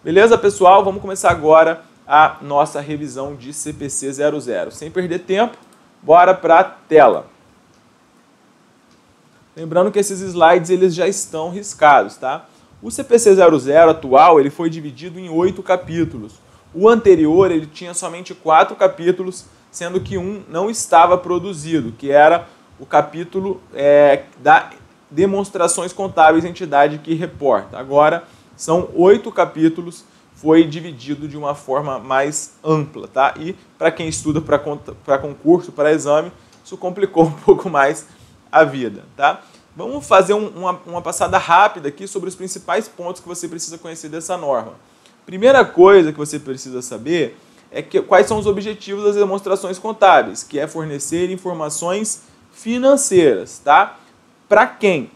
Beleza, pessoal? Vamos começar agora a nossa revisão de CPC 00. Sem perder tempo, bora para a tela. Lembrando que esses slides eles já estão riscados, tá? O CPC 00 atual ele foi dividido em 8 capítulos. O anterior ele tinha somente 4 capítulos, sendo que um não estava produzido, que era o capítulo da demonstrações contábeis entidade que reporta. Agora são 8 capítulos, foi dividido de uma forma mais ampla, tá? E para quem estuda para concurso, para exame, isso complicou um pouco mais a vida, tá? Vamos fazer uma passada rápida aqui sobre os principais pontos que você precisa conhecer dessa norma. Primeira coisa que você precisa saber é quais são os objetivos das demonstrações contábeis, que é fornecer informações financeiras, tá? Para quem?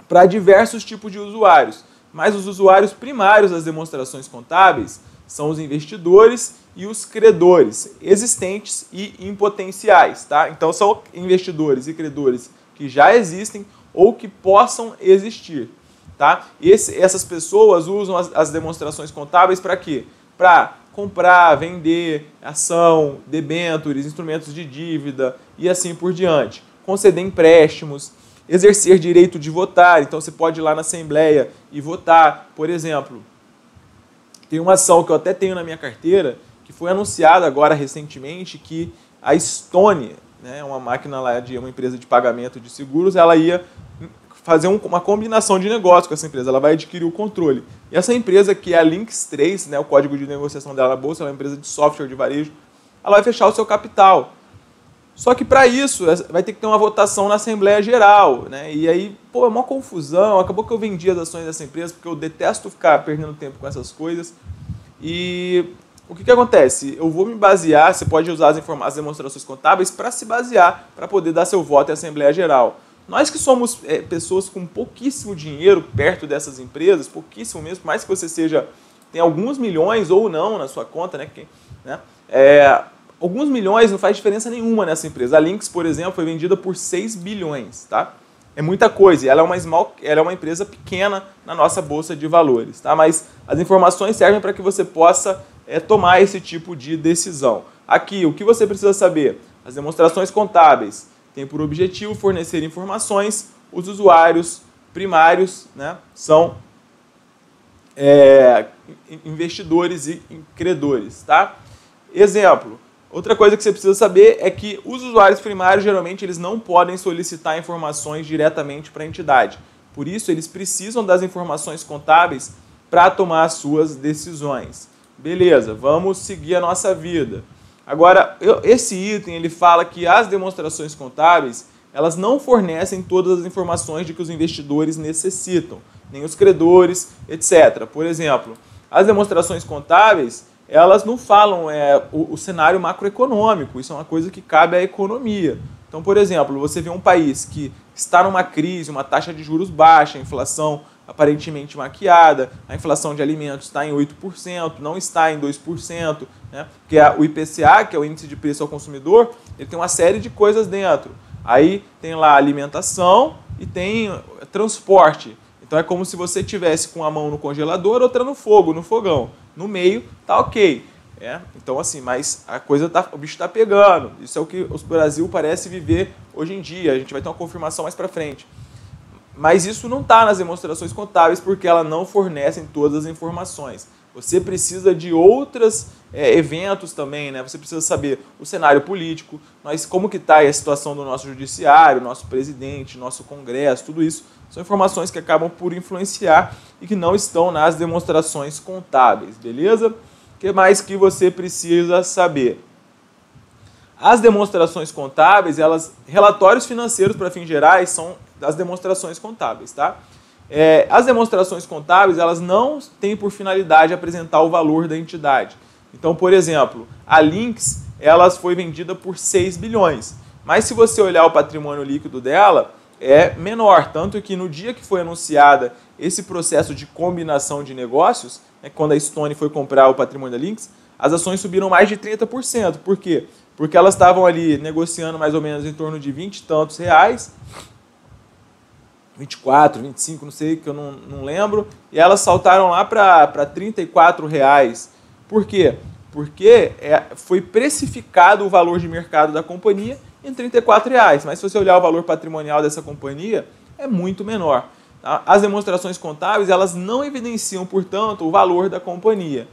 Para diversos tipos de usuários, mas os usuários primários das demonstrações contábeis são os investidores e os credores existentes e em potenciais, tá? Então são investidores e credores que já existem ou que possam existir, tá? Essas pessoas usam as demonstrações contábeis para quê? Para comprar, vender ação, debêntures, instrumentos de dívida e assim por diante. Conceder empréstimos, exercer direito de votar, então você pode ir lá na Assembleia e votar. Por exemplo, tem uma ação que eu até tenho na minha carteira, que foi anunciada agora recentemente, que a Stone, né, uma máquina lá de uma empresa de pagamento de seguros, ela ia fazer uma combinação de negócio com essa empresa, ela vai adquirir o controle. E essa empresa, que é a Lynx 3, né, o código de negociação dela na bolsa, ela é uma empresa de software de varejo, ela vai fechar o seu capital. Só que para isso vai ter que ter uma votação na Assembleia Geral, né? E aí, é uma confusão, acabou que eu vendi as ações dessa empresa, porque eu detesto ficar perdendo tempo com essas coisas. E o que acontece? Eu vou me basear, você pode usar as demonstrações contábeis para se basear, para poder dar seu voto em Assembleia Geral. Nós que somos pessoas com pouquíssimo dinheiro perto dessas empresas, pouquíssimo mesmo, por mais que você tem alguns milhões ou não na sua conta, né? Alguns milhões não faz diferença nenhuma nessa empresa. A Lynx, por exemplo, foi vendida por 6 bilhões, tá? É muita coisa, e ela é uma empresa pequena na nossa bolsa de valores, tá? Mas as informações servem para que você possa tomar esse tipo de decisão. Aqui, o que você precisa saber? As demonstrações contábeis têm por objetivo fornecer informações, os usuários primários, né, são investidores e credores, tá? Exemplo. Outra coisa que você precisa saber é que os usuários primários, geralmente, eles não podem solicitar informações diretamente para a entidade. Por isso, eles precisam das informações contábeis para tomar as suas decisões. Beleza, vamos seguir a nossa vida. Agora, esse item, ele fala que as demonstrações contábeis, elas não fornecem todas as informações de que os investidores necessitam, nem os credores, etc. Por exemplo, as demonstrações contábeis, elas não falam o cenário macroeconômico, isso é uma coisa que cabe à economia. Então, por exemplo, você vê um país que está numa crise, uma taxa de juros baixa, a inflação aparentemente maquiada, a inflação de alimentos está em 8%, não está em 2%, né? Porque o IPCA, que é o Índice de Preço ao Consumidor, ele tem uma série de coisas dentro. Aí tem lá alimentação e tem transporte. Então é como se você tivesse com a mão no congelador, outra no fogo, no fogão. No meio tá ok. Então assim, mas o bicho está pegando. Isso é o que o Brasil parece viver hoje em dia. A gente vai ter uma confirmação mais para frente. Mas isso não está nas demonstrações contábeis porque elas não fornecem todas as informações. Você precisa de outros eventos também, né? Você precisa saber o cenário político, como que está a situação do nosso judiciário, nosso presidente, nosso congresso, tudo isso são informações que acabam por influenciar e que não estão nas demonstrações contábeis, beleza? O que mais que você precisa saber? As demonstrações contábeis, relatórios financeiros para fins gerais são das demonstrações contábeis, tá? As demonstrações contábeis, elas não têm por finalidade apresentar o valor da entidade. Então, por exemplo, a Lynx, ela foi vendida por 6 bilhões. Mas se você olhar o patrimônio líquido dela, é menor. Tanto que no dia que foi anunciada esse processo de combinação de negócios, quando a Stone foi comprar o patrimônio da Lynx, as ações subiram mais de 30%. Por quê? Porque elas estavam ali negociando mais ou menos em torno de 20 e tantos reais. 24, 25, não sei, que eu não lembro, e elas saltaram lá para R$ 34. Por quê? Porque foi precificado o valor de mercado da companhia em R$ 34, mas se você olhar o valor patrimonial dessa companhia, é muito menor. Tá? As demonstrações contábeis, elas não evidenciam, portanto, o valor da companhia.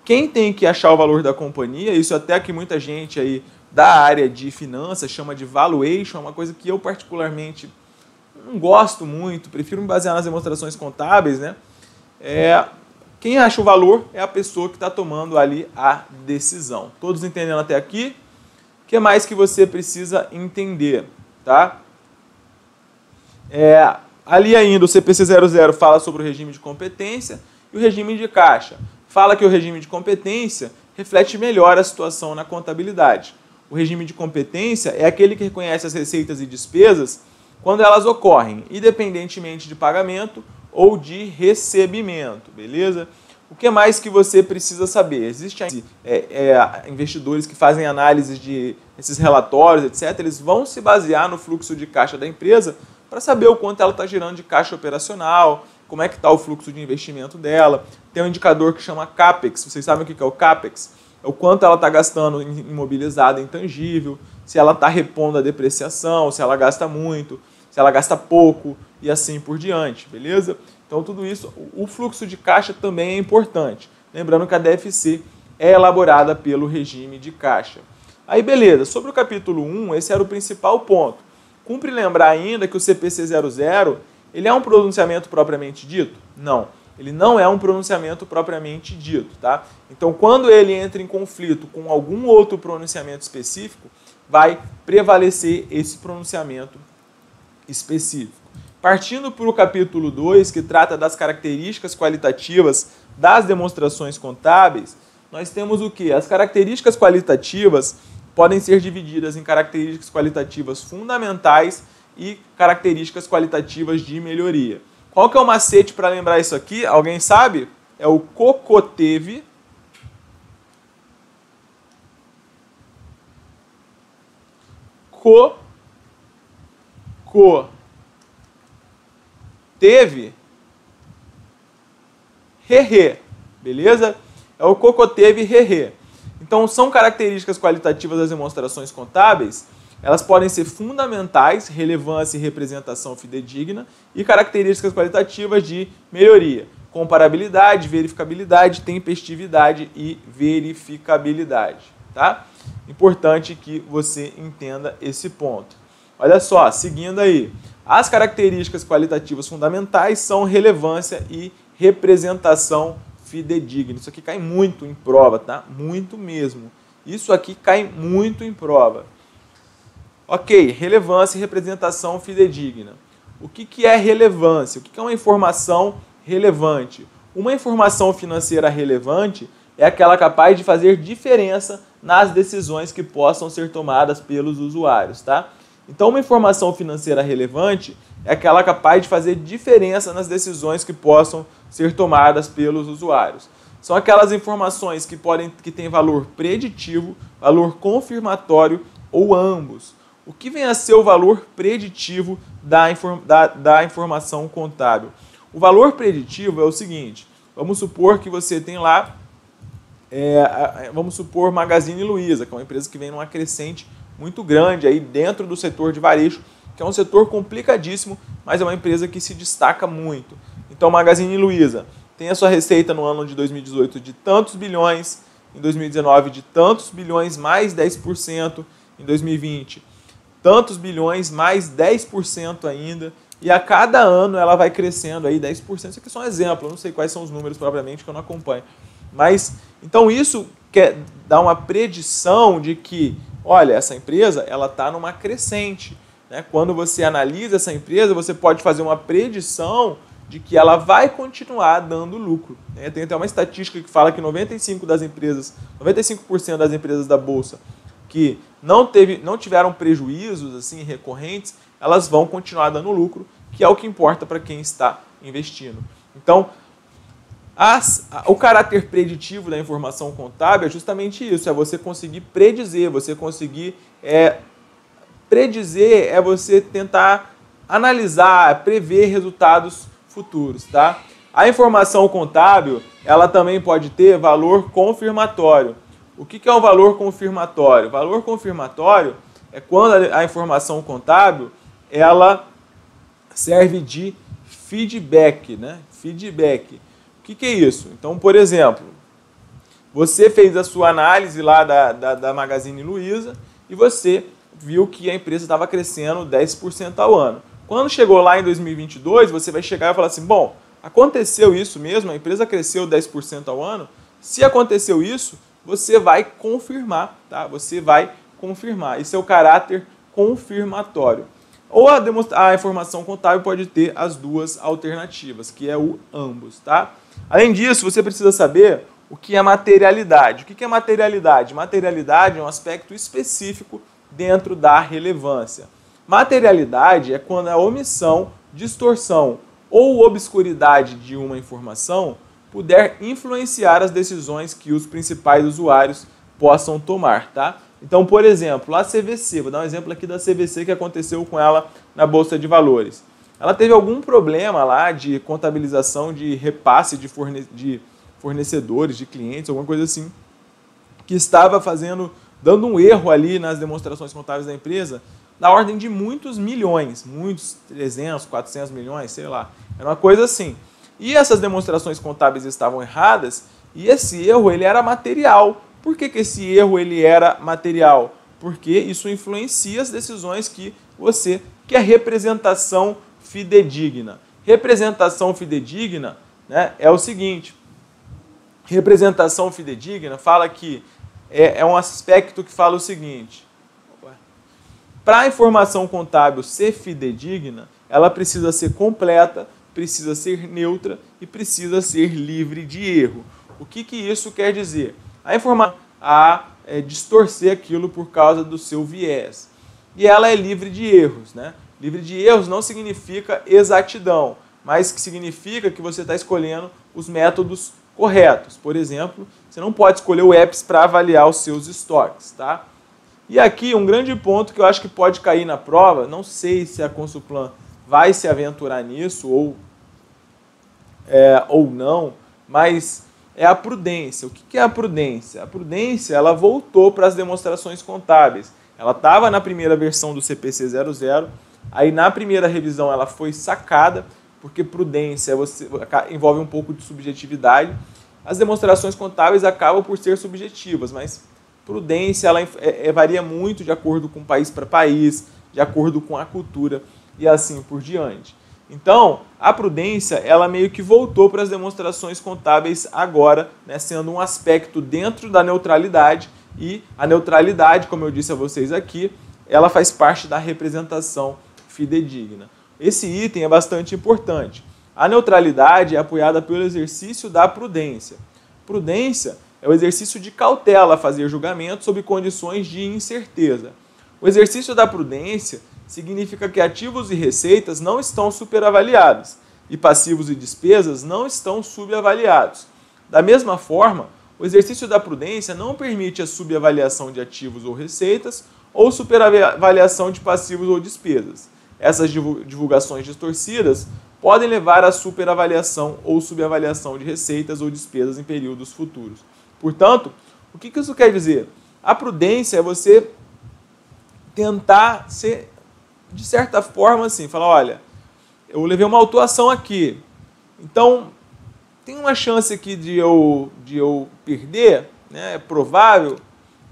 Quem tem que achar o valor da companhia, isso até que muita gente aí da área de finanças chama de valuation, é uma coisa que eu particularmente não gosto muito, prefiro me basear nas demonstrações contábeis, né? Quem acha o valor é a pessoa que está tomando ali a decisão. Todos entendendo até aqui? O que mais que você precisa entender, tá? Ali ainda o CPC 00 fala sobre o regime de competência e o regime de caixa. Fala que o regime de competência reflete melhor a situação na contabilidade. O regime de competência é aquele que reconhece as receitas e despesas quando elas ocorrem, independentemente de pagamento ou de recebimento, beleza? O que mais que você precisa saber? Existem investidores que fazem análise de esses relatórios, etc. Eles vão se basear no fluxo de caixa da empresa para saber o quanto ela está gerando de caixa operacional, como é que está o fluxo de investimento dela. Tem um indicador que chama CAPEX. Vocês sabem o que é o CAPEX? É o quanto ela está gastando em imobilizado, intangível, se ela está repondo a depreciação, se ela gasta muito, se ela gasta pouco e assim por diante, beleza? Então tudo isso, o fluxo de caixa também é importante. Lembrando que a DFC é elaborada pelo regime de caixa. Aí beleza, sobre o capítulo 1, esse era o principal ponto. Cumpre lembrar ainda que o CPC 00, ele é um pronunciamento propriamente dito? Não, ele não é um pronunciamento propriamente dito, tá? Então quando ele entra em conflito com algum outro pronunciamento específico, vai prevalecer esse pronunciamento específico. Partindo para o capítulo 2, que trata das características qualitativas das demonstrações contábeis, nós temos o quê? As características qualitativas podem ser divididas em características qualitativas fundamentais e características qualitativas de melhoria. Qual que é o macete para lembrar isso aqui? Alguém sabe? É o COCOTEV. Teve re, beleza? É o COCOTEV re. Então, são características qualitativas das demonstrações contábeis. Elas podem ser fundamentais, relevância e representação fidedigna, e características qualitativas de melhoria, comparabilidade, verificabilidade, tempestividade e verificabilidade, tá? Importante que você entenda esse ponto. Olha só, seguindo aí. As características qualitativas fundamentais são relevância e representação fidedigna. Isso aqui cai muito em prova, tá? Muito mesmo. Isso aqui cai muito em prova. Ok, relevância e representação fidedigna. O que é relevância? O que é uma informação relevante? Uma informação financeira relevante é aquela capaz de fazer diferença nas decisões que possam ser tomadas pelos usuários, tá? Então, uma informação financeira relevante é aquela capaz de fazer diferença nas decisões que possam ser tomadas pelos usuários. São aquelas informações que têm valor preditivo, valor confirmatório ou ambos. O que vem a ser o valor preditivo da informação contábil? O valor preditivo é o seguinte: vamos supor que você tem lá, vamos supor Magazine Luiza, que é uma empresa que vem numa crescente muito grande aí dentro do setor de varejo, que é um setor complicadíssimo, mas é uma empresa que se destaca muito. Então, Magazine Luiza tem a sua receita no ano de 2018 de tantos bilhões, em 2019 de tantos bilhões mais 10%, em 2020 tantos bilhões mais 10% ainda, e a cada ano ela vai crescendo aí 10%. Isso aqui é só um exemplo, eu não sei quais são os números propriamente, que eu não acompanho. Mas, então isso quer dar uma predição de que, olha, essa empresa ela está numa crescente, né? Quando você analisa essa empresa, você pode fazer uma predição de que ela vai continuar dando lucro, né? Tem até uma estatística que fala que 95% das empresas da Bolsa que não tiveram prejuízos assim recorrentes, elas vão continuar dando lucro, que é o que importa para quem está investindo. Então, o caráter preditivo da informação contábil é justamente isso, é você conseguir predizer, predizer é você tentar analisar, prever resultados futuros, tá? A informação contábil, ela também pode ter valor confirmatório. O que é um valor confirmatório? Valor confirmatório é quando a informação contábil, ela serve de feedback, né? Feedback. O que é isso? Então, por exemplo, você fez a sua análise lá da Magazine Luiza e você viu que a empresa estava crescendo 10% ao ano. Quando chegou lá em 2022, você vai chegar e falar assim, bom, aconteceu isso mesmo? A empresa cresceu 10% ao ano? Se aconteceu isso, você vai confirmar, tá? Você vai confirmar. Esse é o caráter confirmatório. Ou a informação contábil pode ter as duas alternativas, que é o ambos, tá? Além disso, você precisa saber o que é materialidade. O que é materialidade? Materialidade é um aspecto específico dentro da relevância. Materialidade é quando a omissão, distorção ou obscuridade de uma informação puder influenciar as decisões que os principais usuários possam tomar, tá? Então, por exemplo, a CVC, vou dar um exemplo aqui da CVC que aconteceu com ela na Bolsa de Valores. Ela teve algum problema lá de contabilização de repasse de fornecedores, de clientes, alguma coisa assim, que estava dando um erro ali nas demonstrações contábeis da empresa, da ordem de muitos milhões, muitos 300, 400 milhões, sei lá. Era uma coisa assim. E essas demonstrações contábeis estavam erradas e esse erro ele era material. Por que esse erro ele era material? Porque isso influencia as decisões que é representação fidedigna. Representação fidedigna, né, é o seguinte, representação fidedigna fala que é um aspecto que fala o seguinte, para a informação contábil ser fidedigna, ela precisa ser completa, precisa ser neutra e precisa ser livre de erro. O que isso quer dizer? A informação distorcer aquilo por causa do seu viés. E ela é livre de erros, né? Livre de erros não significa exatidão, mas que significa que você está escolhendo os métodos corretos. Por exemplo, você não pode escolher o EPS para avaliar os seus estoques, tá? E aqui um grande ponto que eu acho que pode cair na prova, não sei se a Consulplan vai se aventurar nisso ou não, mas é a prudência. O que é a prudência? A prudência ela voltou para as demonstrações contábeis. Ela estava na primeira versão do CPC 00, aí na primeira revisão ela foi sacada, porque prudência envolve um pouco de subjetividade. As demonstrações contábeis acabam por ser subjetivas, mas prudência ela varia muito de acordo com país para país, de acordo com a cultura e assim por diante. Então, a prudência ela meio que voltou para as demonstrações contábeis agora, né, sendo um aspecto dentro da neutralidade, e a neutralidade, como eu disse a vocês aqui, ela faz parte da representação fidedigna. Esse item é bastante importante. A neutralidade é apoiada pelo exercício da prudência. Prudência é o exercício de cautela a fazer julgamento sob condições de incerteza. O exercício da prudência significa que ativos e receitas não estão superavaliados e passivos e despesas não estão subavaliados. Da mesma forma, o exercício da prudência não permite a subavaliação de ativos ou receitas ou superavaliação de passivos ou despesas. Essas divulgações distorcidas podem levar à superavaliação ou subavaliação de receitas ou despesas em períodos futuros. Portanto, o que isso quer dizer? A prudência é você tentar ser, de certa forma, assim, falar, olha, eu levei uma autuação aqui, então tem uma chance aqui de eu perder, né? É provável,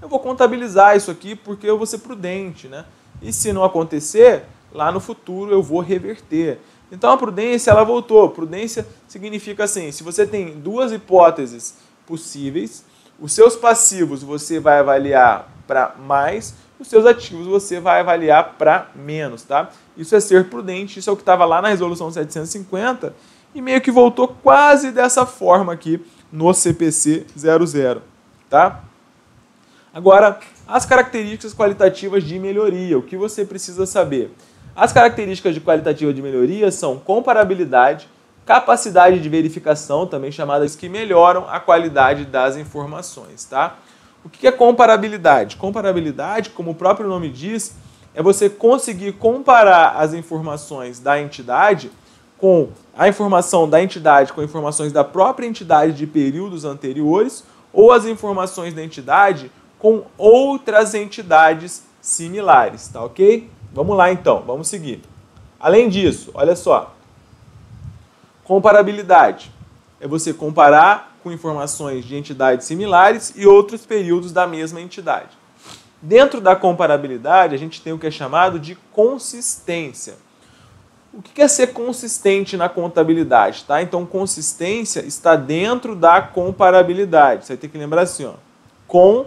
eu vou contabilizar isso aqui porque eu vou ser prudente, né? E se não acontecer, lá no futuro eu vou reverter. Então a prudência, ela voltou. Prudência significa assim, se você tem duas hipóteses possíveis, os seus passivos você vai avaliar para mais, os seus ativos você vai avaliar para menos, tá? Isso é ser prudente, isso é o que estava lá na resolução 750 e meio que voltou quase dessa forma aqui no CPC 00, tá? Agora, as características qualitativas de melhoria, o que você precisa saber? As características qualitativas de melhoria são comparabilidade, capacidade de verificação, também chamadas que melhoram a qualidade das informações, tá? O que é comparabilidade? Comparabilidade, como o próprio nome diz, é você conseguir comparar as informações da entidade com a informação da entidade com informações da própria entidade de períodos anteriores ou as informações da entidade com outras entidades similares, tá ok? Vamos lá então, vamos seguir. Além disso, olha só, comparabilidade é você comparar com informações de entidades similares e outros períodos da mesma entidade. Dentro da comparabilidade, a gente tem o que é chamado de consistência. O que é ser consistente na contabilidade? Tá? Então, consistência está dentro da comparabilidade. Você vai ter que lembrar assim, ó, com.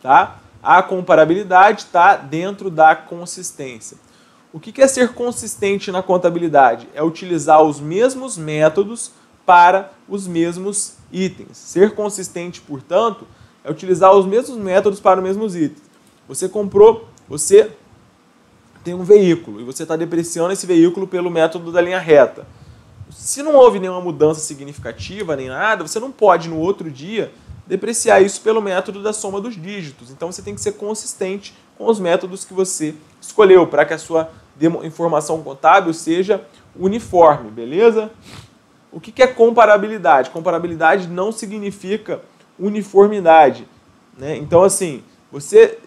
Tá? A comparabilidade está dentro da consistência. O que é ser consistente na contabilidade? É utilizar os mesmos métodos para os mesmos itens. Ser consistente, portanto, é utilizar os mesmos métodos para os mesmos itens. Você tem um veículo e você está depreciando esse veículo pelo método da linha reta. Se não houve nenhuma mudança significativa nem nada, você não pode no outro dia depreciar isso pelo método da soma dos dígitos. Então você tem que ser consistente com os métodos que você escolheu para que a sua informação contábil seja uniforme, beleza? O que é comparabilidade? Comparabilidade não significa uniformidade, né? Então, assim, você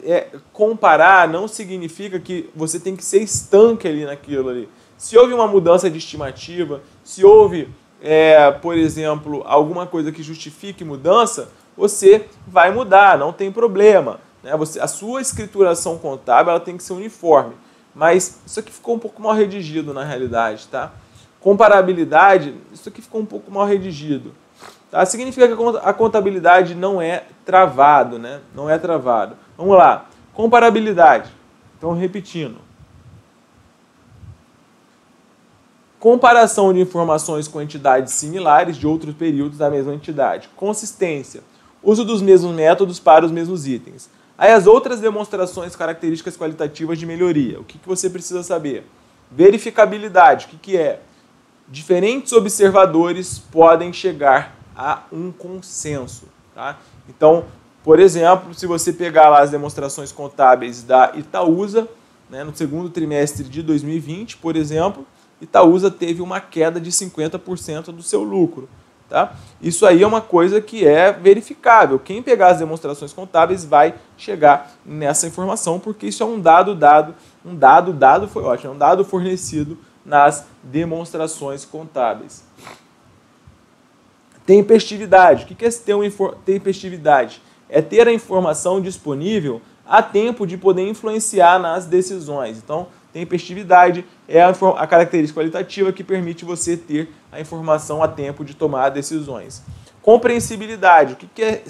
comparar não significa que você tem que ser estanque ali naquilo ali. Se houve uma mudança de estimativa, se houve, por exemplo, alguma coisa que justifique mudança, você vai mudar, não tem problema, né? A sua escrituração contábil ela tem que ser uniforme. Mas isso aqui ficou um pouco mal redigido na realidade, tá? Comparabilidade, isso aqui ficou um pouco mal redigido. Tá? Significa que a contabilidade não é travado, né? Não é travado. Vamos lá. Comparabilidade. Então, repetindo. Comparação de informações com entidades similares de outros períodos da mesma entidade. Consistência. Uso dos mesmos métodos para os mesmos itens. Aí as outras demonstrações, características qualitativas de melhoria. O que você precisa saber? Verificabilidade. O que é? Diferentes observadores podem chegar a um consenso. Tá? Então, por exemplo, se você pegar lá as demonstrações contábeis da Itaúsa, né, no segundo trimestre de 2020, por exemplo, Itaúsa teve uma queda de 50% do seu lucro. Tá? Isso aí é uma coisa que é verificável. Quem pegar as demonstrações contábeis vai chegar nessa informação, porque isso é um dado foi ótimo, é um dado fornecido nas demonstrações contábeis. Tempestividade. O que é ter tempestividade? É ter a informação disponível a tempo de poder influenciar nas decisões. Então, tempestividade é a característica qualitativa que permite você ter a informação a tempo de tomar decisões. Compreensibilidade. O que é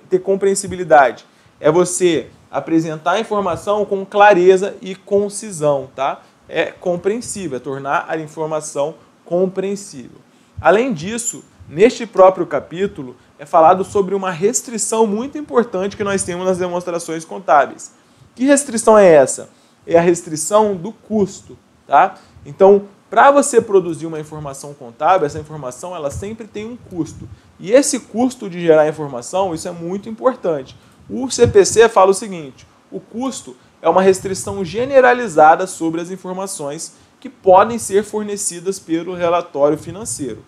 ter compreensibilidade? É você apresentar a informação com clareza e concisão, tá? É compreensível, é tornar a informação compreensível. Além disso, neste próprio capítulo, é falado sobre uma restrição muito importante que nós temos nas demonstrações contábeis. Que restrição é essa? É a restrição do custo, tá? Então, para você produzir uma informação contábil, essa informação ela sempre tem um custo. E esse custo de gerar informação, isso é muito importante. O CPC fala o seguinte: o custo é uma restrição generalizada sobre as informações que podem ser fornecidas pelo relatório financeiro.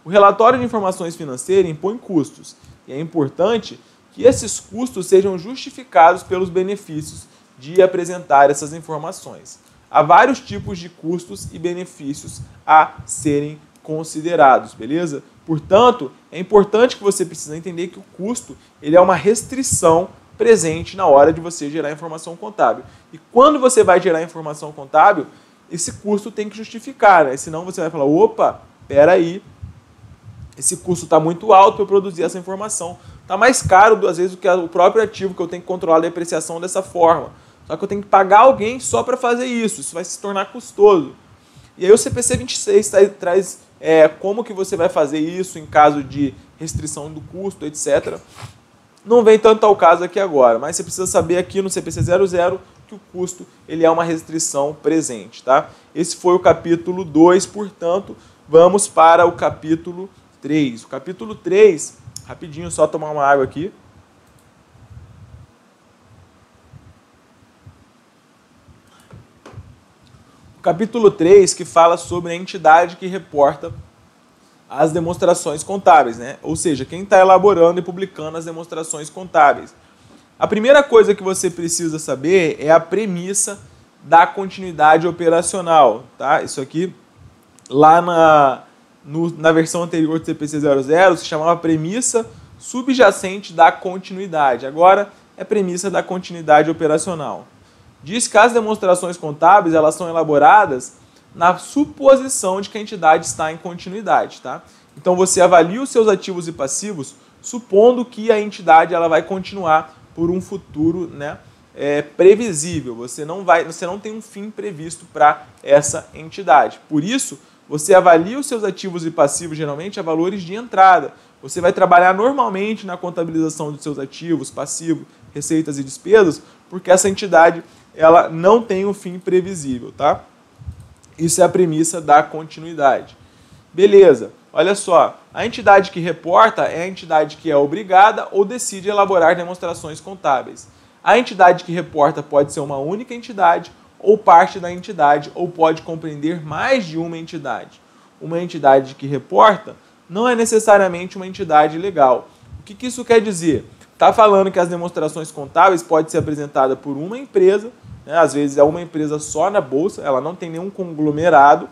O relatório de informações financeiras impõe custos, e é importante que esses custos sejam justificados pelos benefícios de apresentar essas informações. Há vários tipos de custos e benefícios a serem considerados, beleza? Portanto, é importante que você precisa entender que o custo ele é uma restrição presente na hora de você gerar informação contábil. E quando você vai gerar informação contábil, esse custo tem que justificar, né? Senão você vai falar, opa, peraí, esse custo está muito alto para eu produzir essa informação. Está mais caro, às vezes, do que o próprio ativo, que eu tenho que controlar a depreciação dessa forma. Só que eu tenho que pagar alguém só para fazer isso. Isso vai se tornar custoso. E aí o CPC 26 traz como que você vai fazer isso em caso de restrição do custo, etc. Não vem tanto ao caso aqui agora, mas você precisa saber aqui no CPC 00 que o custo ele é uma restrição presente. Tá? Esse foi o capítulo 2, portanto, vamos para o capítulo 3. O capítulo 3, rapidinho, só tomar uma água aqui. capítulo 3, que fala sobre a entidade que reporta as demonstrações contábeis, né? Ou seja, quem está elaborando e publicando as demonstrações contábeis. A primeira coisa que você precisa saber é a premissa da continuidade operacional, tá? Isso aqui, lá na versão anterior do CPC 00, se chamava premissa subjacente da continuidade. Agora é premissa da continuidade operacional. Diz que as demonstrações contábeis elas são elaboradas na suposição de que a entidade está em continuidade, tá? Então você avalia os seus ativos e passivos supondo que a entidade ela vai continuar por um futuro, né, previsível. Você não tem um fim previsto para essa entidade. Por isso, você avalia os seus ativos e passivos geralmente a valores de entrada. Você vai trabalhar normalmente na contabilização dos seus ativos, passivos, receitas e despesas, porque essa entidade ela não tem um fim previsível, tá? Isso é a premissa da continuidade. Beleza, olha só, a entidade que reporta é a entidade que é obrigada ou decide elaborar demonstrações contábeis. A entidade que reporta pode ser uma única entidade ou parte da entidade, ou pode compreender mais de uma entidade. Uma entidade que reporta não é necessariamente uma entidade legal. O que isso quer dizer? Está falando que as demonstrações contábeis podem ser apresentadas por uma empresa, né? Às vezes é uma empresa só na bolsa, ela não tem nenhum conglomerado,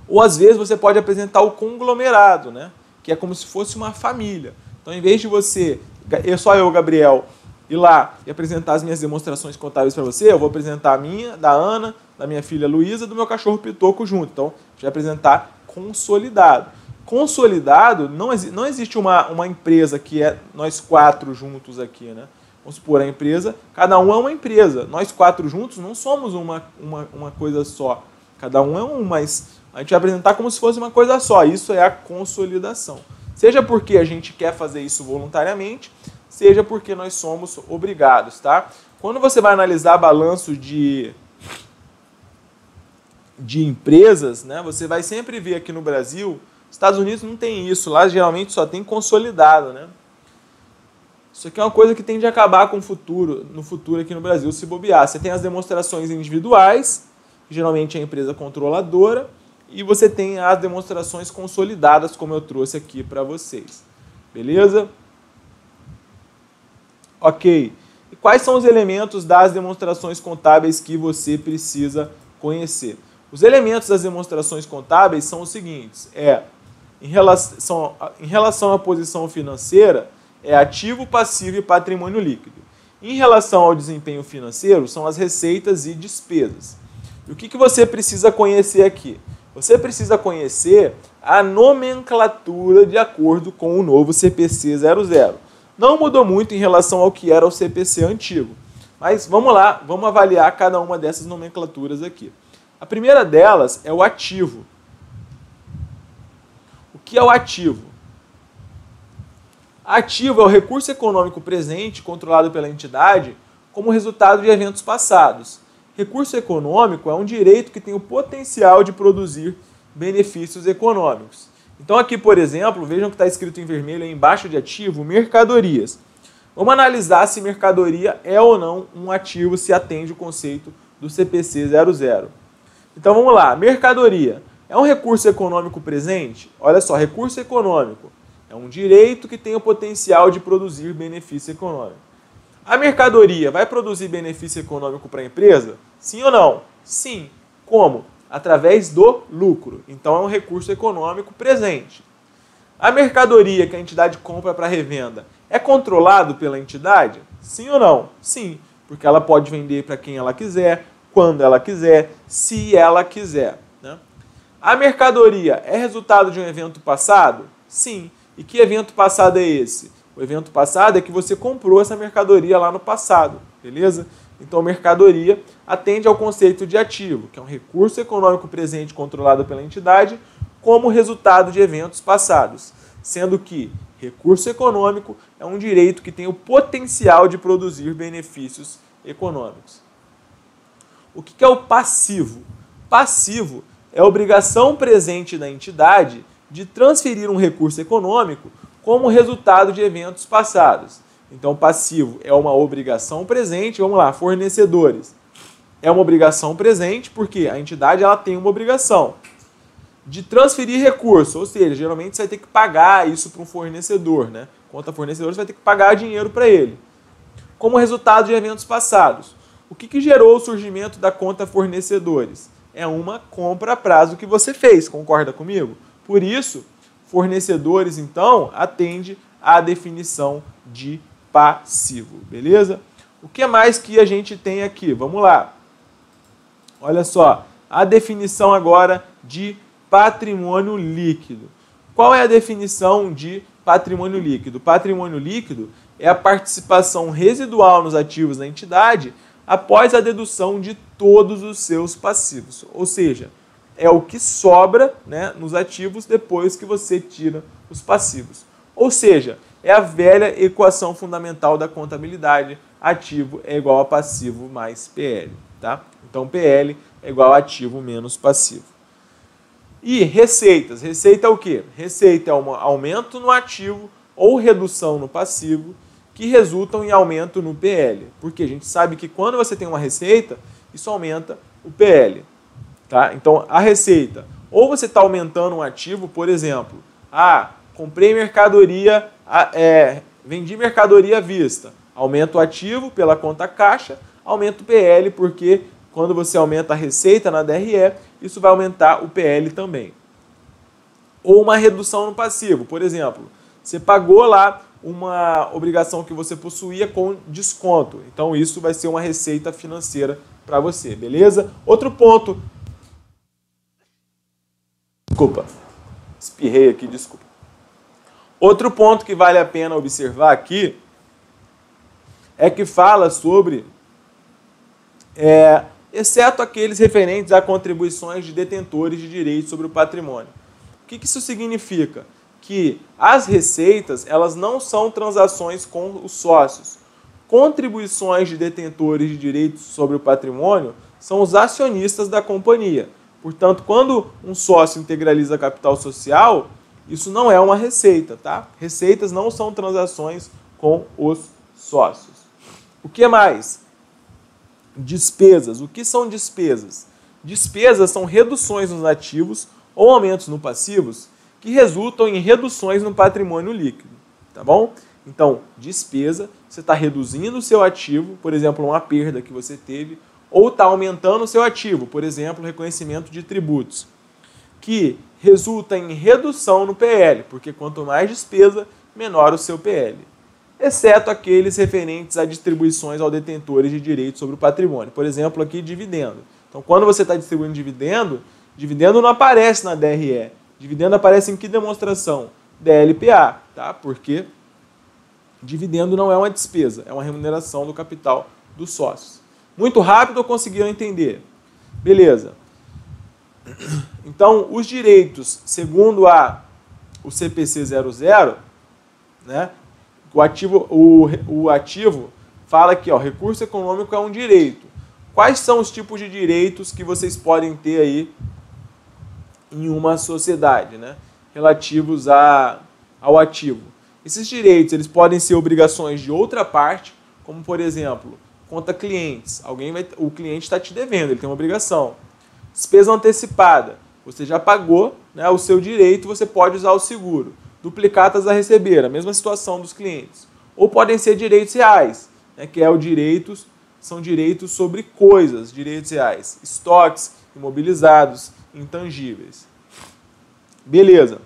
ou às vezes você pode apresentar o conglomerado, né? Que é como se fosse uma família. Então, em vez de só eu, Gabriel, ir lá e apresentar as minhas demonstrações contábeis para você, eu vou apresentar a minha, da Ana, da minha filha Luísa, do meu cachorro Pitoco junto. Então, a gente vai apresentar consolidado. Consolidado, não existe uma empresa que é nós quatro juntos aqui, né? Vamos supor, a empresa, cada um é uma empresa. Nós quatro juntos não somos uma coisa só. Cada um é um, mas a gente vai apresentar como se fosse uma coisa só. Isso é a consolidação. Seja porque a gente quer fazer isso voluntariamente, seja porque nós somos obrigados, tá? Quando você vai analisar balanço de empresas, né, você vai sempre ver aqui no Brasil, Estados Unidos não tem isso, lá geralmente só tem consolidado, né? Isso aqui é uma coisa que tende a acabar com no futuro aqui no Brasil, se bobear. Você tem as demonstrações individuais, que geralmente é a empresa controladora, e você tem as demonstrações consolidadas, como eu trouxe aqui para vocês. Beleza? Ok. E quais são os elementos das demonstrações contábeis que você precisa conhecer? Os elementos das demonstrações contábeis são os seguintes. Em relação à posição financeira, é ativo, passivo e patrimônio líquido. Em relação ao desempenho financeiro, são as receitas e despesas. E o que você precisa conhecer aqui? Você precisa conhecer a nomenclatura de acordo com o novo CPC 00. Não mudou muito em relação ao que era o CPC antigo. Mas vamos lá, vamos avaliar cada uma dessas nomenclaturas aqui. A primeira delas é o ativo. O que é o ativo? Ativo é o recurso econômico presente controlado pela entidade como resultado de eventos passados. Recurso econômico é um direito que tem o potencial de produzir benefícios econômicos. Então aqui, por exemplo, vejam que está escrito em vermelho aí embaixo de ativo, mercadorias. Vamos analisar se mercadoria é ou não um ativo, se atende o conceito do CPC 00. Então vamos lá, mercadoria é um recurso econômico presente? Olha só, recurso econômico é um direito que tem o potencial de produzir benefício econômico. A mercadoria vai produzir benefício econômico para a empresa? Sim ou não? Sim. Como? Através do lucro. Então é um recurso econômico presente. A mercadoria que a entidade compra para revenda é controlado pela entidade? Sim ou não? Sim, porque ela pode vender para quem ela quiser, quando ela quiser, se ela quiser, né? A mercadoria é resultado de um evento passado? Sim. E que evento passado é esse? O evento passado é que você comprou essa mercadoria lá no passado, beleza? Então, mercadoria atende ao conceito de ativo, que é um recurso econômico presente controlado pela entidade como resultado de eventos passados, sendo que recurso econômico é um direito que tem o potencial de produzir benefícios econômicos. O que é o passivo? Passivo é a obrigação presente da entidade de transferir um recurso econômico como resultado de eventos passados. Então, passivo é uma obrigação presente. Vamos lá, fornecedores. é uma obrigação presente, porque a entidade ela tem uma obrigação de transferir recurso, ou seja, geralmente você vai ter que pagar isso para um fornecedor, né? Conta fornecedor, você vai ter que pagar dinheiro para ele. Como resultado de eventos passados. O que gerou o surgimento da conta fornecedores? É uma compra a prazo que você fez, concorda comigo? Por isso, fornecedores, então, atende à definição de passivo, beleza? O que mais que a gente tem aqui? Vamos lá. Olha só, a definição agora de patrimônio líquido. Qual é a definição de patrimônio líquido? Patrimônio líquido é a participação residual nos ativos da entidade após a dedução de todos os seus passivos. Ou seja, é o que sobra, né, nos ativos depois que você tira os passivos. Ou seja, é a velha equação fundamental da contabilidade. Ativo é igual a passivo mais PL. Tá? Então, PL é igual a ativo menos passivo. E receitas. Receita é o quê? Receita é um aumento no ativo ou redução no passivo que resultam em aumento no PL. Porque a gente sabe que quando você tem uma receita, isso aumenta o PL. Tá? Então, a receita, ou você está aumentando um ativo, por exemplo, comprei mercadoria, vendi mercadoria à vista, aumenta o ativo pela conta caixa, aumenta o PL, porque quando você aumenta a receita na DRE, isso vai aumentar o PL também. Ou uma redução no passivo, por exemplo, você pagou lá uma obrigação que você possuía com desconto, então isso vai ser uma receita financeira para você, beleza? Outro ponto... Desculpa, espirrei aqui, desculpa. Outro ponto que vale a pena observar aqui é que fala sobre, exceto aqueles referentes a contribuições de detentores de direitos sobre o patrimônio. O que isso significa? Que as receitas, elas não são transações com os sócios. Contribuições de detentores de direitos sobre o patrimônio são os acionistas da companhia. Portanto, quando um sócio integraliza capital social, isso não é uma receita, tá? Receitas não são transações com os sócios. O que mais? Despesas. O que são despesas? Despesas são reduções nos ativos ou aumentos no passivos que resultam em reduções no patrimônio líquido, tá bom? Então, despesa, você está reduzindo o seu ativo, por exemplo, uma perda que você teve, ou está aumentando o seu ativo, por exemplo, reconhecimento de tributos, que resulta em redução no PL, porque quanto mais despesa, menor o seu PL. Exceto aqueles referentes a distribuições aos detentores de direitos sobre o patrimônio. Por exemplo, aqui dividendo. Então, quando você está distribuindo dividendo, dividendo não aparece na DRE. Dividendo aparece em que demonstração? DLPA, tá? Porque dividendo não é uma despesa, é uma remuneração do capital dos sócios. Muito rápido ou conseguiram entender? Beleza. Então, os direitos, segundo o CPC 00, né, o ativo fala que recurso econômico é um direito. Quais são os tipos de direitos que vocês podem ter aí em uma sociedade, né, relativos ao ativo? Esses direitos, eles podem ser obrigações de outra parte, como, por exemplo, conta clientes. O cliente está te devendo, ele tem uma obrigação. Despesa antecipada. Você já pagou, né, o seu direito, você pode usar o seguro. Duplicatas a receber, a mesma situação dos clientes. Ou podem ser direitos reais, né, que são direitos sobre coisas, direitos reais. Estoques, imobilizados, intangíveis. Beleza.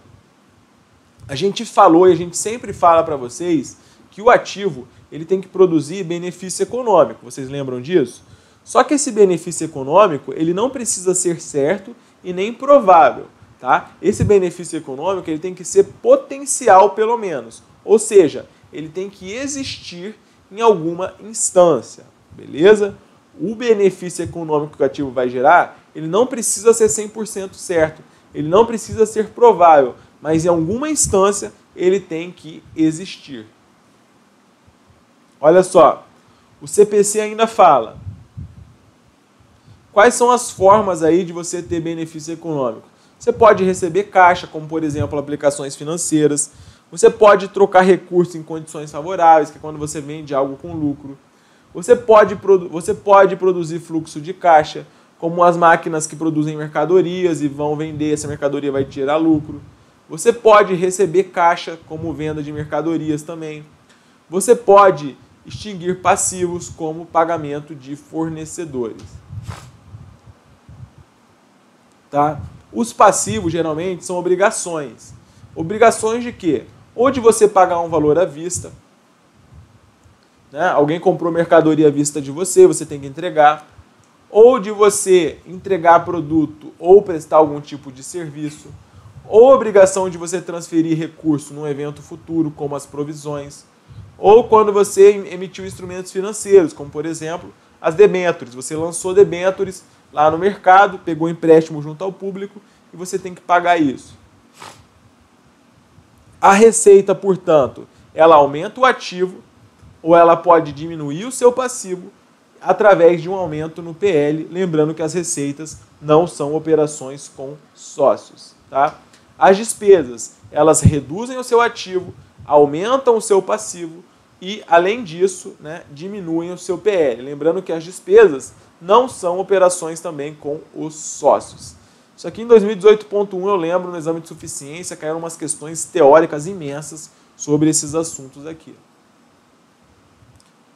A gente falou e a gente sempre fala para vocês que o ativo ele tem que produzir benefício econômico. Vocês lembram disso? Só que esse benefício econômico ele não precisa ser certo e nem provável. Tá? Esse benefício econômico ele tem que ser potencial, pelo menos. Ou seja, ele tem que existir em alguma instância. Beleza? O benefício econômico que o ativo vai gerar, ele não precisa ser 100% certo. Ele não precisa ser provável. Mas em alguma instância ele tem que existir. Olha só, o CPC ainda fala. Quais são as formas aí de você ter benefício econômico? Você pode receber caixa, como por exemplo aplicações financeiras. Você pode trocar recursos em condições favoráveis, que é quando você vende algo com lucro. Você pode produzir fluxo de caixa, como as máquinas que produzem mercadorias e vão vender, essa mercadoria vai tirar lucro. Você pode receber caixa, como venda de mercadorias também. Você pode extinguir passivos, como pagamento de fornecedores. Tá? Os passivos, geralmente, são obrigações. Obrigações de quê? Ou de você pagar um valor à vista, né? Alguém comprou mercadoria à vista de você, você tem que entregar. Ou de você entregar produto ou prestar algum tipo de serviço. Ou obrigação de você transferir recurso num evento futuro, como as provisões. Ou quando você emitiu instrumentos financeiros, como por exemplo as debêntures. Você lançou debêntures lá no mercado, pegou empréstimo junto ao público e você tem que pagar isso. A receita, portanto, ela aumenta o ativo ou ela pode diminuir o seu passivo através de um aumento no PL, lembrando que as receitas não são operações com sócios. Tá? As despesas, elas reduzem o seu ativo, aumentam o seu passivo e, além disso, né, diminuem o seu PL. Lembrando que as despesas não são operações também com os sócios. Isso aqui em 2018.1 eu lembro, no exame de suficiência, caíram umas questões teóricas imensas sobre esses assuntos aqui.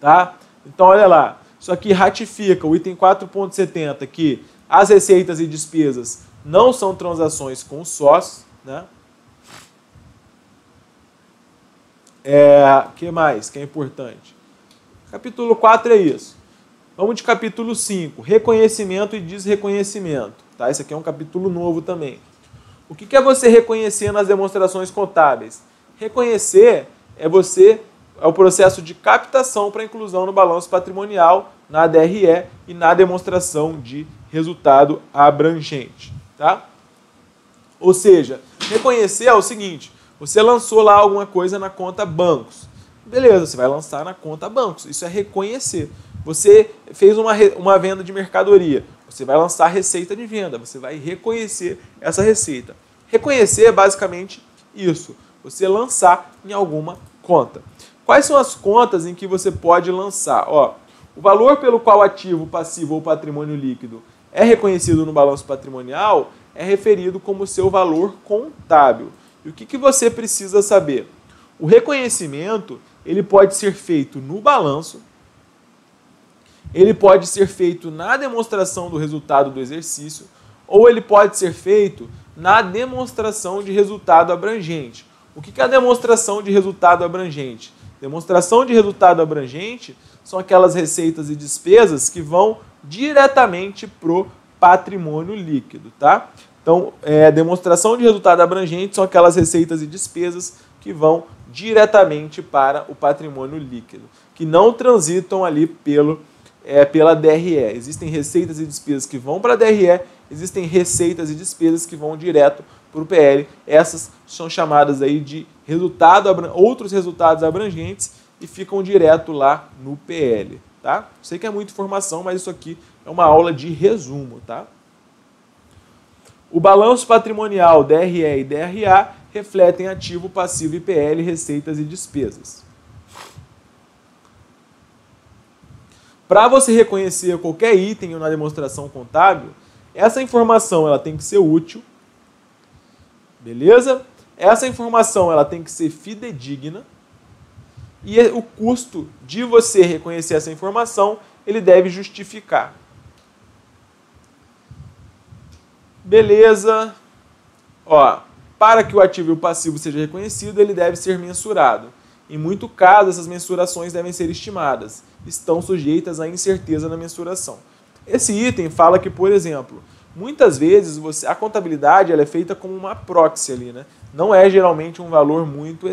Tá? Então, olha lá. Isso aqui ratifica o item 4.70, que as receitas e despesas não são transações com os sócios. Né? Que mais que é importante? Capítulo 4 é isso. Vamos de capítulo 5, reconhecimento e desreconhecimento. Tá? Esse aqui é um capítulo novo também. O que é você reconhecer nas demonstrações contábeis? Reconhecer é o processo de captação para inclusão no balanço patrimonial, na DRE e na demonstração de resultado abrangente. Tá? Ou seja, reconhecer é o seguinte, você lançou lá alguma coisa na conta bancos. Beleza, você vai lançar na conta bancos. Isso é reconhecer. Você fez uma venda de mercadoria. Você vai lançar a receita de venda. Você vai reconhecer essa receita. Reconhecer é basicamente isso. Você lançar em alguma conta. Quais são as contas em que você pode lançar? Ó, o valor pelo qual ativo, passivo ou patrimônio líquido é reconhecido no balanço patrimonial é referido como seu valor contábil. E o que você precisa saber? O reconhecimento ele pode ser feito no balanço, ele pode ser feito na demonstração do resultado do exercício, ou ele pode ser feito na demonstração de resultado abrangente. O que é a demonstração de resultado abrangente? Demonstração de resultado abrangente são aquelas receitas e despesas que vão diretamente para o patrimônio líquido. Tá? Então, demonstração de resultado abrangente são aquelas receitas e despesas que vão diretamente para o patrimônio líquido, que não transitam ali pela DRE. Existem receitas e despesas que vão para a DRE, existem receitas e despesas que vão direto para o PL. Essas são chamadas aí de outros resultados abrangentes e ficam direto lá no PL. Tá? Sei que é muita informação, mas isso aqui é uma aula de resumo. Tá? O balanço patrimonial DRE e DRA refletem ativo, passivo e PL, receitas e despesas. Para você reconhecer qualquer item na demonstração contábil, essa informação ela tem que ser útil, beleza? Essa informação ela tem que ser fidedigna e o custo de você reconhecer essa informação ele deve justificar. Beleza? Ó, para que o ativo e o passivo seja reconhecido, ele deve ser mensurado. Em muito caso, essas mensurações devem ser estimadas. Estão sujeitas à incerteza na mensuração. Esse item fala que, por exemplo, muitas vezes a contabilidade ela é feita como uma proxy ali, né? Não é geralmente um valor muito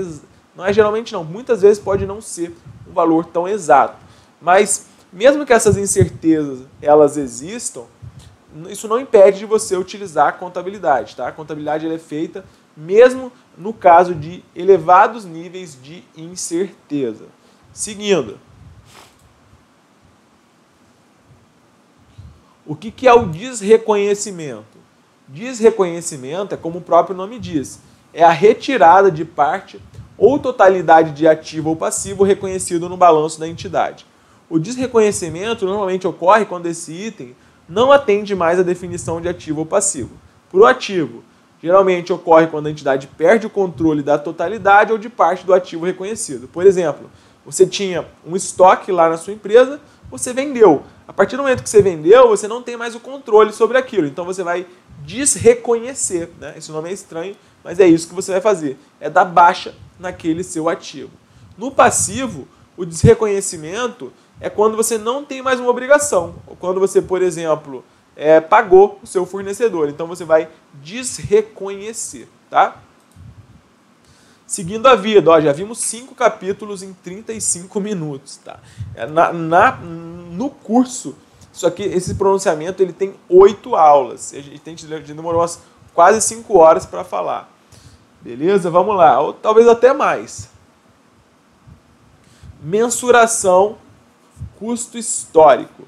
não é geralmente não, muitas vezes pode não ser um valor tão exato. Mas mesmo que essas incertezas elas existam, isso não impede de você utilizar a contabilidade, tá? A contabilidade ela é feita mesmo no caso de elevados níveis de incerteza. Seguindo. O que é o desreconhecimento? Desreconhecimento é como o próprio nome diz, é a retirada de parte ou totalidade de ativo ou passivo reconhecido no balanço da entidade. O desreconhecimento normalmente ocorre quando esse item não atende mais à definição de ativo ou passivo. Para o ativo, geralmente ocorre quando a entidade perde o controle da totalidade ou de parte do ativo reconhecido. Por exemplo, você tinha um estoque lá na sua empresa, você vendeu. A partir do momento que você vendeu, você não tem mais o controle sobre aquilo. Então você vai desreconhecer, né? Esse nome é estranho, mas é isso que você vai fazer. É dar baixa naquele seu ativo. No passivo, o desreconhecimento é quando você não tem mais uma obrigação. Ou quando você, por exemplo, pagou o seu fornecedor. Então você vai desreconhecer, tá? Seguindo a vida, ó, já vimos 5 capítulos em 35 minutos, tá? No curso, esse pronunciamento ele tem 8 aulas. A gente demorou quase 5 horas para falar. Beleza? Vamos lá. Ou talvez até mais. Mensuração, custo histórico.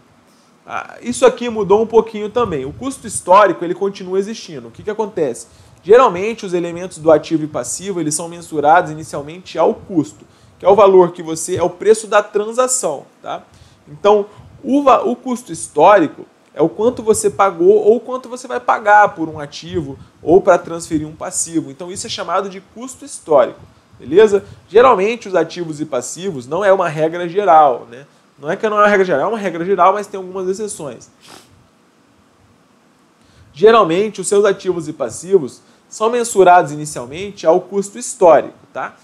Isso aqui mudou um pouquinho também. O custo histórico ele continua existindo. O que acontece? Geralmente os elementos do ativo e passivo eles são mensurados inicialmente ao custo, que é o valor que é o preço da transação, tá? Então o custo histórico é o quanto você pagou ou quanto você vai pagar por um ativo ou para transferir um passivo. Então isso é chamado de custo histórico, beleza? Geralmente os ativos e passivos não é uma regra geral, né? Não é que não é uma regra geral, é uma regra geral, mas tem algumas exceções. Geralmente os seus ativos e passivos são mensurados inicialmente ao custo histórico, tá?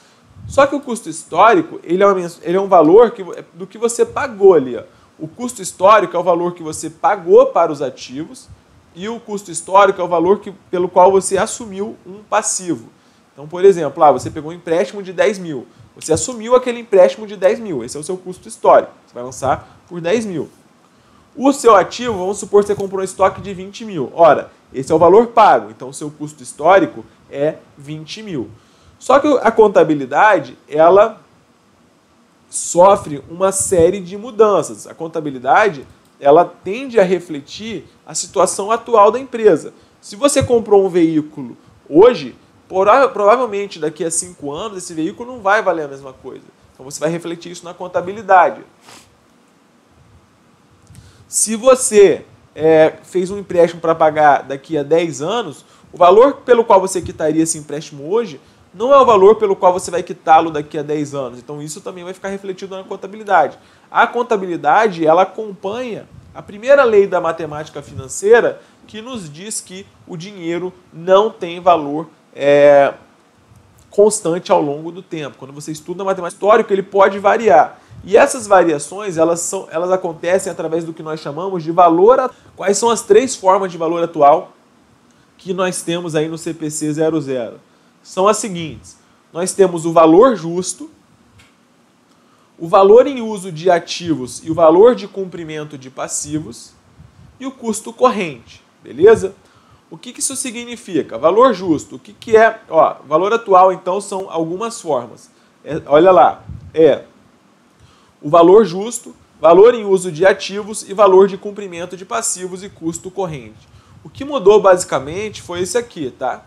Só que o custo histórico ele é um valor do que você pagou ali, ó. O custo histórico é o valor que você pagou para os ativos e o custo histórico é o valor pelo qual você assumiu um passivo. Então, por exemplo, você pegou um empréstimo de 10 mil, você assumiu aquele empréstimo de 10 mil, esse é o seu custo histórico, você vai lançar por 10 mil. O seu ativo, vamos supor que você comprou um estoque de 20 mil. Ora, esse é o valor pago, então o seu custo histórico é 20 mil. Só que a contabilidade, ela sofre uma série de mudanças. A contabilidade, ela tende a refletir a situação atual da empresa. Se você comprou um veículo hoje, provavelmente daqui a 5 anos, esse veículo não vai valer a mesma coisa. Então você vai refletir isso na contabilidade. Se você fez um empréstimo para pagar daqui a 10 anos, o valor pelo qual você quitaria esse empréstimo hoje não é o valor pelo qual você vai quitá-lo daqui a 10 anos. Então isso também vai ficar refletido na contabilidade. A contabilidade, ela acompanha a primeira lei da matemática financeira que nos diz que o dinheiro não tem valor constante ao longo do tempo. Quando você estuda a matemática histórica, ele pode variar. E essas variações, elas acontecem através do que nós chamamos de valor atual. Quais são as 3 formas de valor atual que nós temos aí no CPC 00? São as seguintes. Nós temos o valor justo, o valor em uso de ativos e o valor de cumprimento de passivos e o custo corrente, beleza? O que isso significa? Valor justo, o que é? Valor atual, então, são algumas formas. Olha lá, o valor justo, valor em uso de ativos e valor de cumprimento de passivos e custo corrente. O que mudou basicamente foi esse aqui, tá?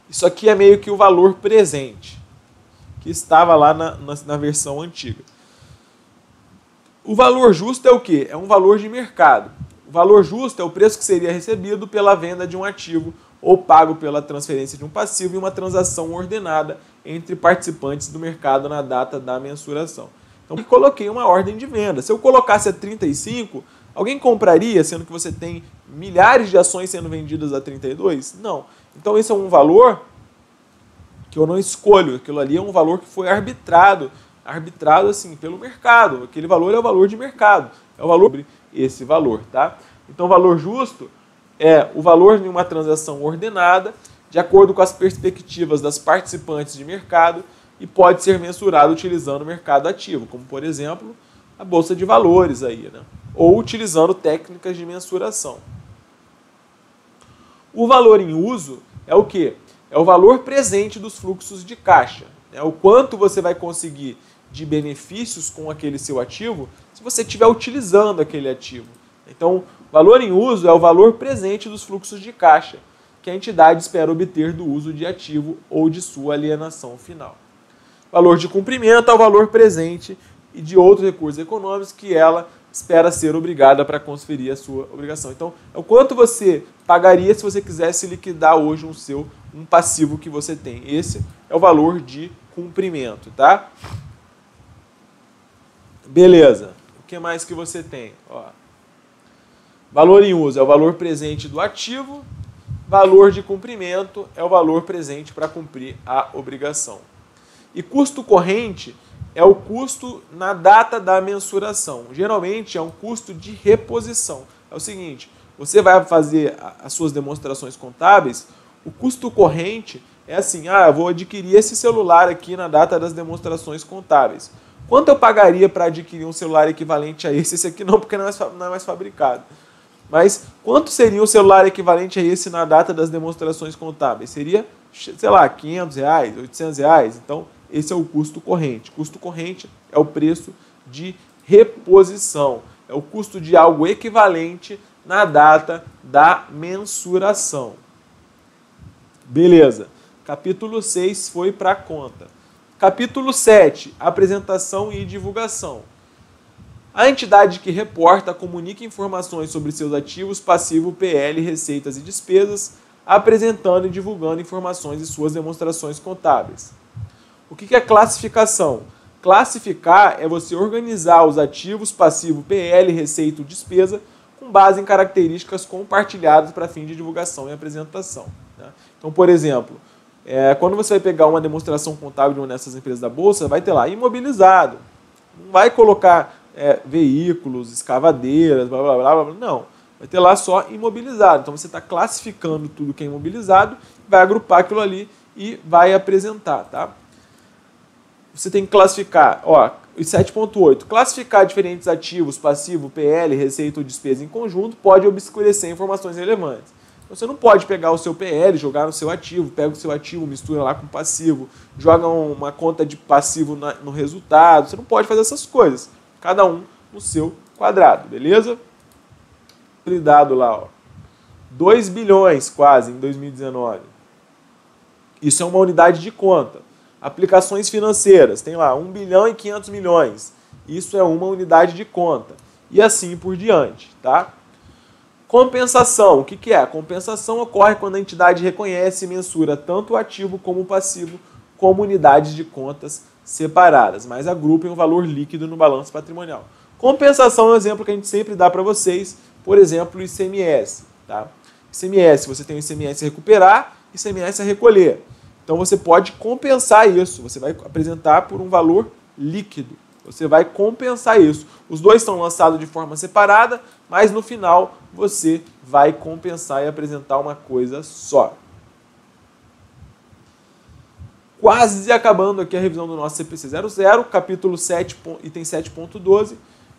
Isso aqui é meio que o valor presente, que estava lá na versão antiga. O valor justo é o quê? É um valor de mercado. O valor justo é o preço que seria recebido pela venda de um ativo ou pago pela transferência de um passivo em uma transação ordenada entre participantes do mercado na data da mensuração. Então, eu coloquei uma ordem de venda. Se eu colocasse a 35, alguém compraria, sendo que você tem milhares de ações sendo vendidas a 32? Não. Então, esse é um valor que eu não escolho. Aquilo ali é um valor que foi arbitrado assim, pelo mercado. Aquele valor é o valor de mercado. É o valor sobre esse valor, tá? Então, o valor justo é o valor de uma transação ordenada, de acordo com as perspectivas das participantes de mercado, e pode ser mensurado utilizando o mercado ativo, como, por exemplo, a Bolsa de Valores, aí, né? Ou utilizando técnicas de mensuração. O valor em uso é o quê? É o valor presente dos fluxos de caixa. É o quanto você vai conseguir de benefícios com aquele seu ativo se você estiver utilizando aquele ativo. Então, valor em uso é o valor presente dos fluxos de caixa que a entidade espera obter do uso de ativo ou de sua alienação final. Valor de cumprimento é o valor presente e de outros recursos econômicos que ela espera ser obrigada para transferir a sua obrigação. Então, é o quanto você pagaria se você quisesse liquidar hoje um passivo que você tem. Esse é o valor de cumprimento, tá? Beleza. O que mais que você tem? Ó. Valor em uso é o valor presente do ativo. Valor de cumprimento é o valor presente para cumprir a obrigação. E custo corrente é o custo na data da mensuração. Geralmente é um custo de reposição. É o seguinte, você vai fazer as suas demonstrações contábeis, o custo corrente é assim, eu vou adquirir esse celular aqui na data das demonstrações contábeis. Quanto eu pagaria para adquirir um celular equivalente a esse? Esse aqui não, porque não é mais fabricado. Mas quanto seria um celular equivalente a esse na data das demonstrações contábeis? Seria, sei lá, R$500, R$800. Então, esse é o custo corrente. Custo corrente é o preço de reposição. É o custo de algo equivalente na data da mensuração. Beleza. Capítulo 6 foi para a conta. Capítulo 7, apresentação e divulgação. A entidade que reporta comunica informações sobre seus ativos, passivo, PL, receitas e despesas, apresentando e divulgando informações de suas demonstrações contábeis. O que é classificação? Classificar é você organizar os ativos, passivo, PL, receita ou despesa com base em características compartilhadas para fim de divulgação e apresentação. Então, por exemplo, quando você vai pegar uma demonstração contábil de uma dessas empresas da Bolsa, vai ter lá imobilizado. Não vai colocar veículos, escavadeiras, blá, blá, blá, blá, não. Vai ter lá só imobilizado. Então você está classificando tudo que é imobilizado, vai agrupar aquilo ali e vai apresentar, tá? Você tem que classificar, ó, 7.8. Classificar diferentes ativos, passivo, PL, receita ou despesa em conjunto pode obscurecer informações relevantes. Então, você não pode pegar o seu PL, jogar no seu ativo, pega o seu ativo, mistura lá com o passivo, joga uma conta de passivo no resultado. Você não pode fazer essas coisas. Cada um no seu quadrado, beleza? Dado lá, ó, 2 bilhões quase em 2019. Isso é uma unidade de conta. Aplicações financeiras, tem lá 1 bilhão e 500 milhões. Isso é uma unidade de conta. E assim por diante, tá? Compensação, o que é? A compensação ocorre quando a entidade reconhece e mensura tanto o ativo como o passivo como unidades de contas separadas, mas agrupem o valor líquido no balanço patrimonial. Compensação é um exemplo que a gente sempre dá para vocês, por exemplo, o ICMS. Tá? ICMS, você tem o ICMS a recuperar e ICMS a recolher. Então você pode compensar isso, você vai apresentar por um valor líquido. Você vai compensar isso. Os dois são lançados de forma separada, mas no final você vai compensar e apresentar uma coisa só. Quase acabando aqui a revisão do nosso CPC 00, capítulo 7, item 7.12.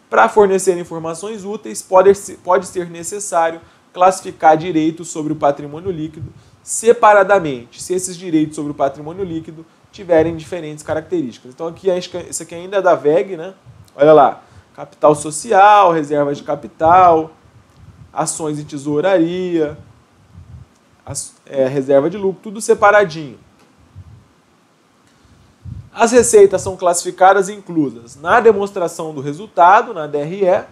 Para fornecer informações úteis, pode ser necessário classificar direitos sobre o patrimônio líquido separadamente, se esses direitos sobre o patrimônio líquido tiverem diferentes características. Então, aqui, esse aqui ainda é da VEG, né? Olha lá, capital social, reservas de capital, ações de tesouraria, reserva de lucro, tudo separadinho. As receitas são classificadas e inclusas na demonstração do resultado, na DRE,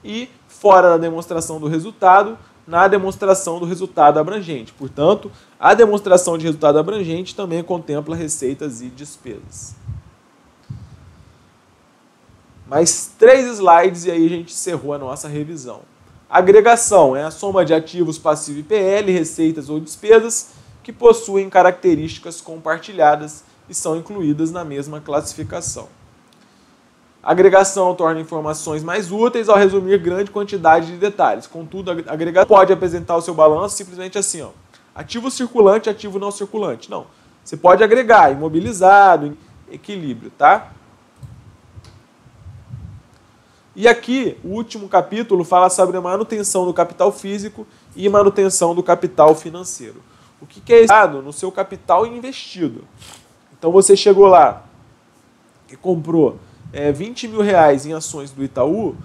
e fora da demonstração do resultado, na demonstração do resultado abrangente. Portanto, a demonstração de resultado abrangente também contempla receitas e despesas. Mais 3 slides e aí a gente encerrou a nossa revisão. Agregação é a soma de ativos, passivo e PL, receitas ou despesas que possuem características compartilhadas e são incluídas na mesma classificação. Agregação torna informações mais úteis ao resumir grande quantidade de detalhes. Contudo, a agregação pode apresentar o seu balanço simplesmente assim, ó, ativo circulante, ativo não circulante. Não, você pode agregar imobilizado, equilíbrio, tá? E aqui, o último capítulo fala sobre a manutenção do capital físico e manutenção do capital financeiro. O que é isso? No seu capital investido. Então você chegou lá e comprou 20 mil reais em ações do Itaú,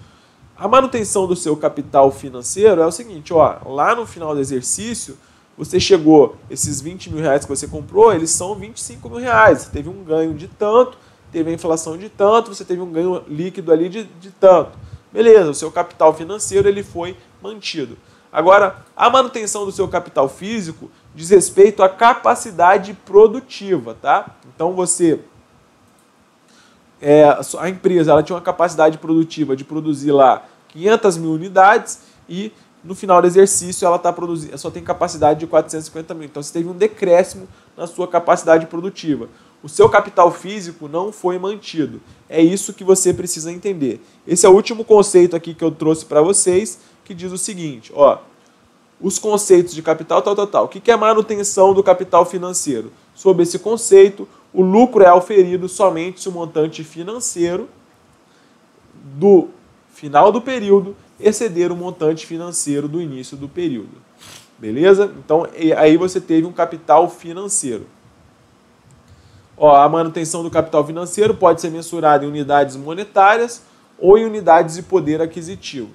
a manutenção do seu capital financeiro é o seguinte, ó, lá no final do exercício, você chegou, esses 20 mil reais que você comprou, eles são 25 mil reais, você teve um ganho de tanto, teve a inflação de tanto, você teve um ganho líquido ali de tanto. Beleza, o seu capital financeiro ele foi mantido. Agora, a manutenção do seu capital físico diz respeito à capacidade produtiva, tá? Então a empresa ela tinha uma capacidade produtiva de produzir lá 500 mil unidades e no final do exercício ela só tem capacidade de 450 mil. Então você teve um decréscimo na sua capacidade produtiva. O seu capital físico não foi mantido. É isso que você precisa entender. Esse é o último conceito aqui que eu trouxe para vocês, que diz o seguinte, ó, os conceitos de capital, O que é manutenção do capital financeiro? Sob esse conceito, o lucro é auferido somente se o montante financeiro do final do período exceder o montante financeiro do início do período. Beleza? Então, aí você teve um capital financeiro. Ó, a manutenção do capital financeiro pode ser mensurada em unidades monetárias ou em unidades de poder aquisitivo.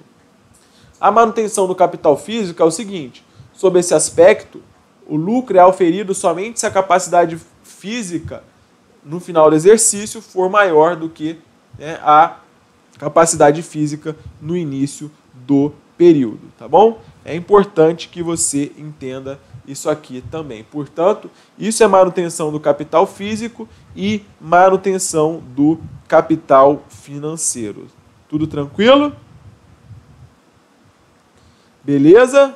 A manutenção do capital físico é o seguinte, sob esse aspecto, o lucro é auferido somente se a capacidade física no final do exercício for maior do que, né, a capacidade física no início do período, tá bom? É importante que você entenda isso aqui também. Portanto, isso é manutenção do capital físico e manutenção do capital financeiro. Tudo tranquilo? Beleza?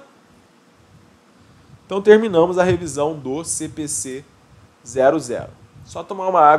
Então terminamos a revisão do CPC 00. Só tomar uma água.